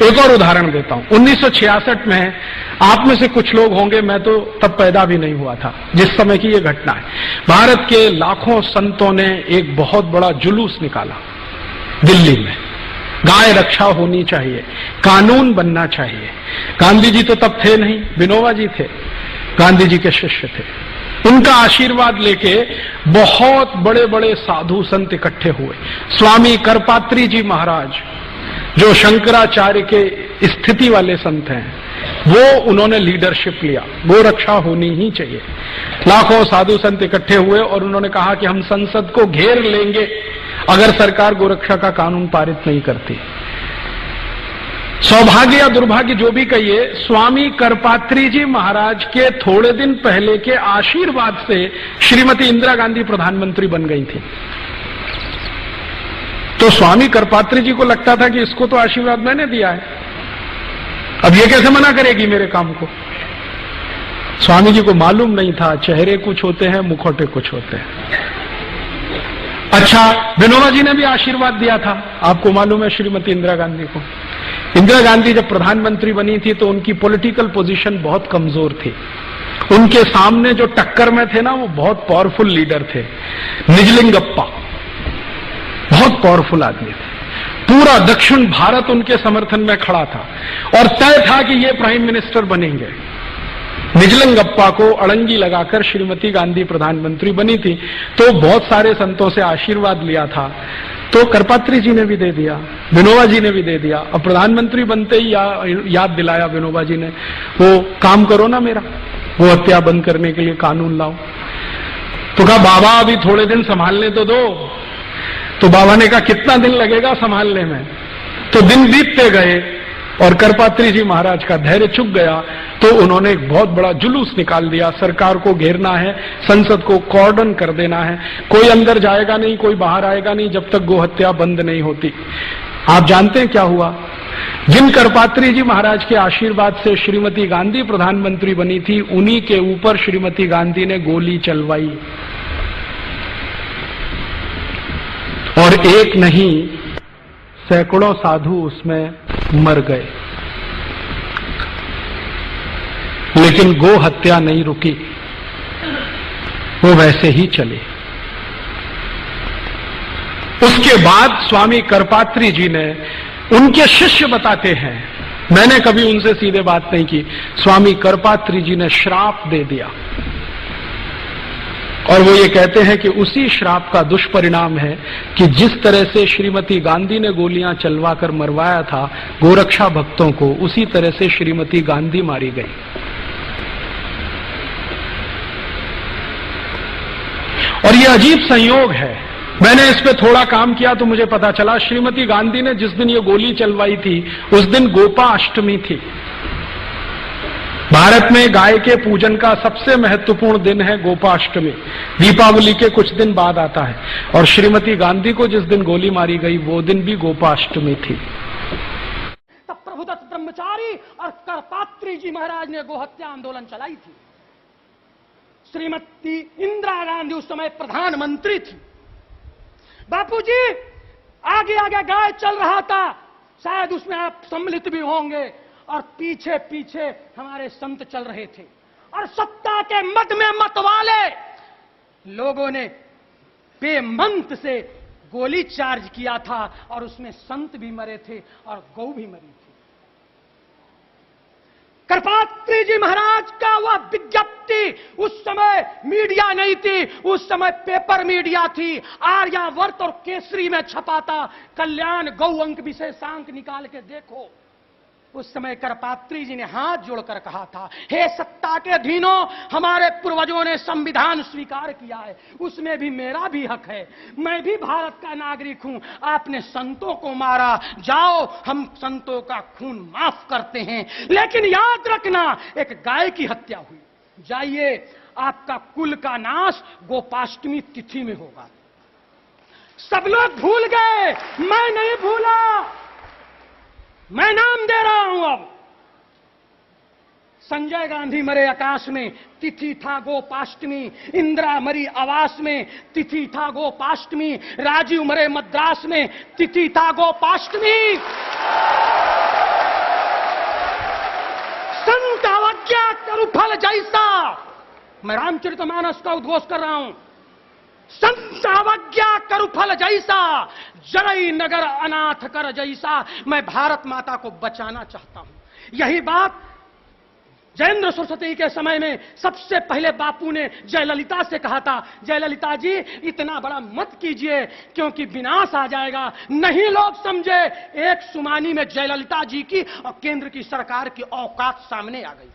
एक और उदाहरण देता हूं। 1966 में आप में से कुछ लोग होंगे, मैं तो तब पैदा भी नहीं हुआ था जिस समय की यह घटना है। भारत के लाखों संतों ने एक बहुत बड़ा जुलूस निकाला दिल्ली में। गाय रक्षा होनी चाहिए, कानून बनना चाहिए। गांधी जी तो तब थे नहीं, विनोबा जी थे, गांधी जी के शिष्य थे। उनका आशीर्वाद लेके बहुत बड़े बड़े साधु संत इकट्ठे हुए। स्वामी करपात्री जी महाराज, जो शंकराचार्य के स्थिति वाले संत हैं, वो उन्होंने लीडरशिप लिया, गो रक्षा होनी ही चाहिए। लाखों साधु संत इकट्ठे हुए और उन्होंने कहा कि हम संसद को घेर लेंगे अगर सरकार गोरक्षा का कानून पारित नहीं करती। सौभाग्य या दुर्भाग्य जो भी कहिए, स्वामी करपात्री जी महाराज के थोड़े दिन पहले के आशीर्वाद से श्रीमती इंदिरा गांधी प्रधानमंत्री बन गई थी। तो स्वामी करपात्री जी को लगता था कि इसको तो आशीर्वाद मैंने दिया है, अब ये कैसे मना करेगी मेरे काम को। स्वामी जी को मालूम नहीं था चेहरे कुछ होते हैं, मुखौटे कुछ होते हैं। अच्छा, विनोबा जी ने भी आशीर्वाद दिया था, आपको मालूम है, श्रीमती इंदिरा गांधी को। इंदिरा गांधी जब प्रधानमंत्री बनी थी तो उनकी पॉलिटिकल पोजीशन बहुत कमजोर थी। उनके सामने जो टक्कर में थे ना, वो बहुत पावरफुल लीडर थे, निजलिंगप्पा, बहुत पावरफुल आदमी थे। पूरा दक्षिण भारत उनके समर्थन में खड़ा था और तय था कि ये प्राइम मिनिस्टर बनेंगे। निजलिंगप्पा को अड़ंगी लगाकर श्रीमती गांधी प्रधानमंत्री बनी थी, तो बहुत सारे संतों से आशीर्वाद लिया था। तो करपात्री जी ने भी दे दिया, विनोबा जी ने भी दे दिया। अब प्रधानमंत्री बनते ही याद दिलाया विनोबा जी ने, वो काम करो ना मेरा, वो हत्या बंद करने के लिए कानून लाओ। तो कहा बाबा अभी थोड़े दिन संभालने तो दो। तो बाबा ने कहा कितना दिन लगेगा संभालने में। तो दिन बीतते गए और करपात्री जी महाराज का धैर्य चुक गया, तो उन्होंने एक बहुत बड़ा जुलूस निकाल दिया। सरकार को घेरना है, संसद को कॉर्डन कर देना है, कोई अंदर जाएगा नहीं, कोई बाहर आएगा नहीं जब तक गोहत्या बंद नहीं होती। आप जानते हैं क्या हुआ? जिन करपात्री जी महाराज के आशीर्वाद से श्रीमती गांधी प्रधानमंत्री बनी थी, उन्हीं के ऊपर श्रीमती गांधी ने गोली चलवाई और एक नहीं सैकड़ों साधु उसमें मर गए। लेकिन गो हत्या नहीं रुकी, वो वैसे ही चली। उसके बाद स्वामी करपात्री जी ने, उनके शिष्य बताते हैं, मैंने कभी उनसे सीधे बात नहीं की, स्वामी करपात्री जी ने श्राप दे दिया और वो ये कहते हैं कि उसी श्राप का दुष्परिणाम है कि जिस तरह से श्रीमती गांधी ने गोलियां चलवाकर मरवाया था गोरक्षा भक्तों को, उसी तरह से श्रीमती गांधी मारी गई। और ये अजीब संयोग है, मैंने इस पे थोड़ा काम किया तो मुझे पता चला, श्रीमती गांधी ने जिस दिन ये गोली चलवाई थी उस दिन गोपाष्टमी थी। भारत में गाय के पूजन का सबसे महत्वपूर्ण दिन है गोपाष्टमी, दीपावली के कुछ दिन बाद आता है। और श्रीमती गांधी को जिस दिन गोली मारी गई वो दिन भी गोपाष्टमी थी। तब प्रभुदत्त ब्रह्मचारी और करपात्री जी महाराज ने गोहत्या आंदोलन चलाई थी। श्रीमती इंदिरा गांधी उस समय प्रधानमंत्री थी। बापूजी आगे आगे गाय चल रहा था, शायद उसमें आप सम्मिलित भी होंगे, और पीछे पीछे हमारे संत चल रहे थे और सत्ता के मद में मतवाले लोगों ने बेमंत से गोली चार्ज किया था और उसमें संत भी मरे थे और गौ भी मरी थी। करपात्री जी महाराज का वह विज्ञप्ति, उस समय मीडिया नहीं थी, उस समय पेपर मीडिया थी, आर्यावर्त और केसरी में छपा था, कल्याण गौ अंक विशेषांक निकाल के देखो। उस समय करपात्री जी ने हाथ जोड़कर कहा था, हे सत्ता के अधीनों, हमारे पूर्वजों ने संविधान स्वीकार किया है, उसमें भी मेरा भी हक है, मैं भी भारत का नागरिक हूं। आपने संतों को मारा, जाओ हम संतों का खून माफ करते हैं, लेकिन याद रखना एक गाय की हत्या हुई, जाइए आपका कुल का नाश गोपाष्टमी तिथि में होगा। सब लोग भूल गए, मैं नहीं भूला, मैं नाम दे रहा हूं। अब संजय गांधी मरे आकाश में, तिथि था गोपाष्टमी। इंदिरा मरी आवास में, तिथि था गोपाष्टमी। राजीव मरे मद्रास में, तिथि था गोपाष्टमी। मैं रामचरितमानस का उद्घोष कर रहा हूं। संत अवज्ञा करु फल जैसा, जरई नगर अनाथ कर जैसा। मैं भारत माता को बचाना चाहता हूं। यही बात जयेंद्र सरस्वती के समय में सबसे पहले बापू ने जयललिता से कहा था, जयललिता जी इतना बड़ा मत कीजिए क्योंकि विनाश आ जाएगा। नहीं लोग समझे, एक सुमानी में जयललिता जी की और केंद्र की सरकार की औकात सामने आ गई।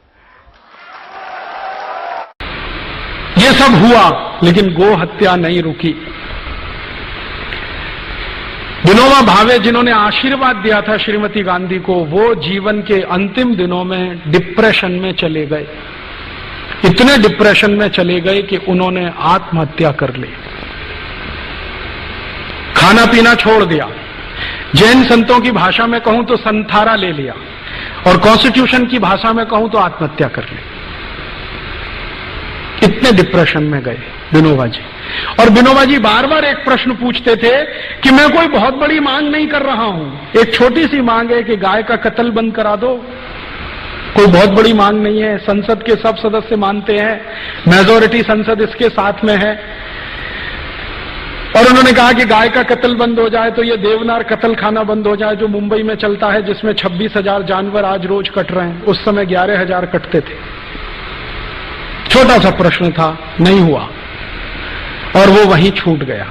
ये सब हुआ लेकिन गो हत्या नहीं रुकी। विनोबा भावे जिन्होंने आशीर्वाद दिया था श्रीमती गांधी को, वो जीवन के अंतिम दिनों में डिप्रेशन में चले गए। इतने डिप्रेशन में चले गए कि उन्होंने आत्महत्या कर ली, खाना पीना छोड़ दिया। जैन संतों की भाषा में कहूं तो संथारा ले लिया, और कॉन्स्टिट्यूशन की भाषा में कहूं तो आत्महत्या कर ली। इतने डिप्रेशन में गए विनोबा जी। और विनोबा जी बार बार एक प्रश्न पूछते थे कि मैं कोई बहुत बड़ी मांग नहीं कर रहा हूं, एक छोटी सी मांग है कि गाय का कत्ल बंद करा दो। कोई बहुत बड़ी मांग नहीं है, संसद के सब सदस्य मानते हैं, मेजॉरिटी संसद इसके साथ में है। और उन्होंने कहा कि गाय का कत्ल बंद हो जाए तो ये देवनार कत्ल खाना बंद हो जाए जो मुंबई में चलता है, जिसमें 26,000 जानवर आज रोज कट रहे हैं, उस समय 11,000 कटते थे। छोटा सा प्रश्न था, नहीं हुआ और वो वहीं छूट गया।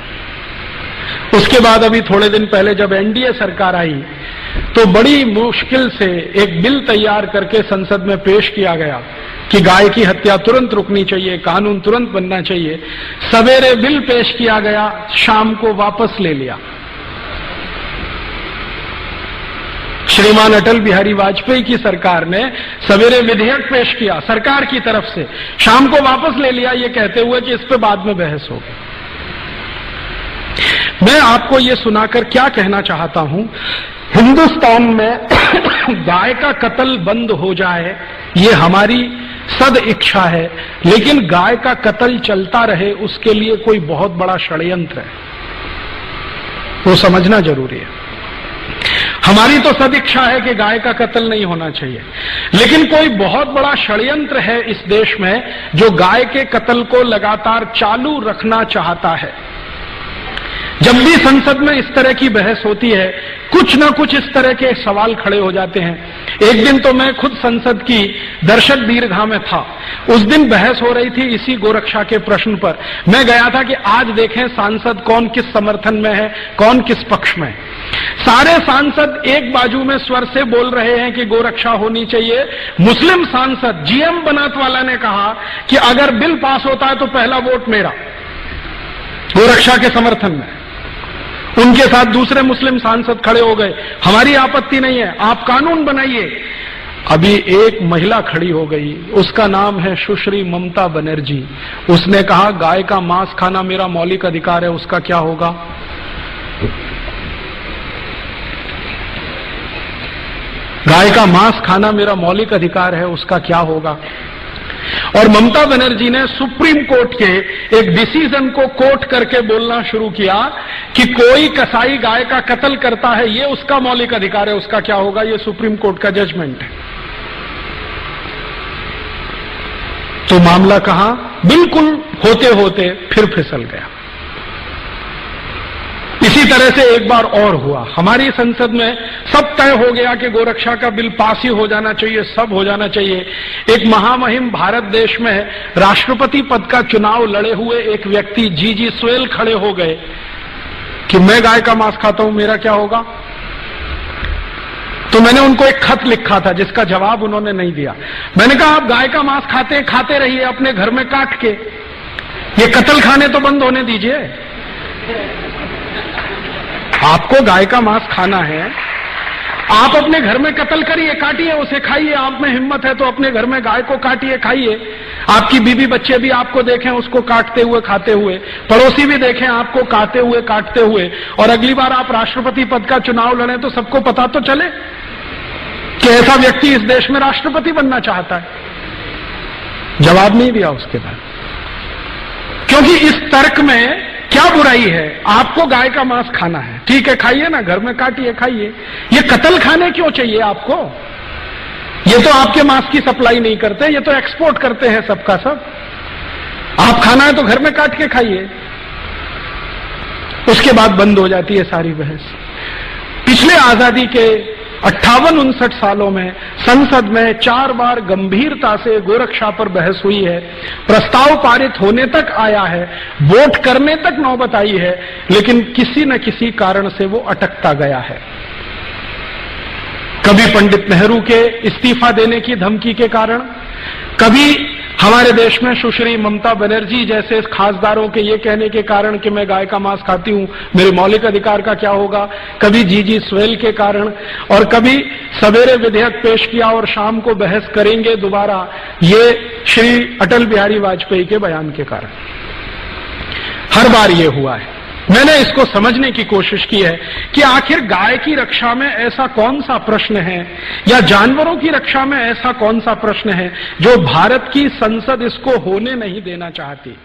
उसके बाद अभी थोड़े दिन पहले जब एनडीए सरकार आई तो बड़ी मुश्किल से एक बिल तैयार करके संसद में पेश किया गया कि गाय की हत्या तुरंत रुकनी चाहिए, कानून तुरंत बनना चाहिए। सवेरे बिल पेश किया गया, शाम को वापस ले लिया। श्रीमान अटल बिहारी वाजपेयी की सरकार ने सवेरे विधेयक पेश किया सरकार की तरफ से, शाम को वापस ले लिया, ये कहते हुए कि इस पे बाद में बहस होगी। मैं आपको ये सुनाकर क्या कहना चाहता हूं, हिंदुस्तान में गाय का कत्ल बंद हो जाए ये हमारी सद इच्छा है, लेकिन गाय का कत्ल चलता रहे उसके लिए कोई बहुत बड़ा षड्यंत्र है, वो समझना जरूरी है। हमारी तो सदिच्छा है कि गाय का कत्ल नहीं होना चाहिए, लेकिन कोई बहुत बड़ा षड्यंत्र है इस देश में जो गाय के कत्ल को लगातार चालू रखना चाहता है। जब भी संसद में इस तरह की बहस होती है, कुछ न कुछ इस तरह के सवाल खड़े हो जाते हैं। एक दिन तो मैं खुद संसद की दर्शक दीर्घा में था, उस दिन बहस हो रही थी इसी गोरक्षा के प्रश्न पर। मैं गया था कि आज देखें सांसद कौन किस समर्थन में है, कौन किस पक्ष में। सारे सांसद एक बाजू में स्वर से बोल रहे हैं कि गोरक्षा होनी चाहिए। मुस्लिम सांसद जीएम बनातवाला ने कहा कि अगर बिल पास होता है तो पहला वोट मेरा, गोरक्षा के समर्थन में। उनके साथ दूसरे मुस्लिम सांसद खड़े हो गए, हमारी आपत्ति नहीं है, आप कानून बनाइए। अभी एक महिला खड़ी हो गई, उसका नाम है सुश्री ममता बनर्जी। उसने कहा गाय का मांस खाना मेरा मौलिक अधिकार है, उसका क्या होगा? गाय का मांस खाना मेरा मौलिक अधिकार है, उसका क्या होगा? और ममता बनर्जी ने सुप्रीम कोर्ट के एक डिसीजन को कोट करके बोलना शुरू किया कि कोई कसाई गाय का कत्ल करता है, ये उसका मौलिक अधिकार है, उसका क्या होगा? ये सुप्रीम कोर्ट का जजमेंट है। तो मामला कहां बिल्कुल होते होते फिर फिसल गया। इसी तरह से एक बार और हुआ, हमारी संसद में सब तय हो गया कि गोरक्षा का बिल पास ही हो जाना चाहिए, सब हो जाना चाहिए। एक महामहिम भारत देश में राष्ट्रपति पद का चुनाव लड़े हुए एक व्यक्ति जी स्वेल खड़े हो गए कि मैं गाय का मांस खाता हूं, मेरा क्या होगा? तो मैंने उनको एक खत लिखा था जिसका जवाब उन्होंने नहीं दिया। मैंने कहा आप गाय का मांस खाते रहिए अपने घर में काट के, ये कत्ल खाने तो बंद होने दीजिए। आपको गाय का मांस खाना है, आप अपने घर में कत्ल करिए, काटिए, उसे खाइए। आप में हिम्मत है तो अपने घर में गाय को काटिए, खाइए। आपकी बीवी बच्चे भी आपको देखें उसको काटते हुए, खाते हुए, पड़ोसी भी देखें आपको काटते हुए, काटते हुए, और अगली बार आप राष्ट्रपति पद का चुनाव लड़ें तो सबको पता तो चले कि ऐसा व्यक्ति इस देश में राष्ट्रपति बनना चाहता है। जवाब नहीं दिया उसके बाद, क्योंकि इस तर्क में क्या बुराई है? आपको गाय का मांस खाना है, ठीक है, खाइए ना, घर में काटिए, खाइए। ये कत्ल खाने क्यों चाहिए आपको? ये तो आपके मांस की सप्लाई नहीं करते, ये तो एक्सपोर्ट करते हैं सबका सब। आप खाना है तो घर में काट के खाइए। उसके बाद बंद हो जाती है सारी बहस। पिछले आजादी के 58-59 सालों में संसद में 4 बार गंभीरता से गोरक्षा पर बहस हुई है, प्रस्ताव पारित होने तक आया है, वोट करने तक नौबत आई है, लेकिन किसी न किसी कारण से वो अटकता गया है। कभी पंडित नेहरू के इस्तीफा देने की धमकी के कारण, कभी हमारे देश में सुश्री ममता बनर्जी जैसे खासदारों के ये कहने के कारण कि मैं गाय का मांस खाती हूं, मेरे मौलिक अधिकार का क्या होगा, कभी जीजी स्वेल के कारण, और कभी सवेरे विधेयक पेश किया और शाम को बहस करेंगे दोबारा, ये श्री अटल बिहारी वाजपेयी के बयान के कारण। हर बार ये हुआ है। मैंने इसको समझने की कोशिश की है कि आखिर गाय की रक्षा में ऐसा कौन सा प्रश्न है, या जानवरों की रक्षा में ऐसा कौन सा प्रश्न है जो भारत की संसद इसको होने नहीं देना चाहती।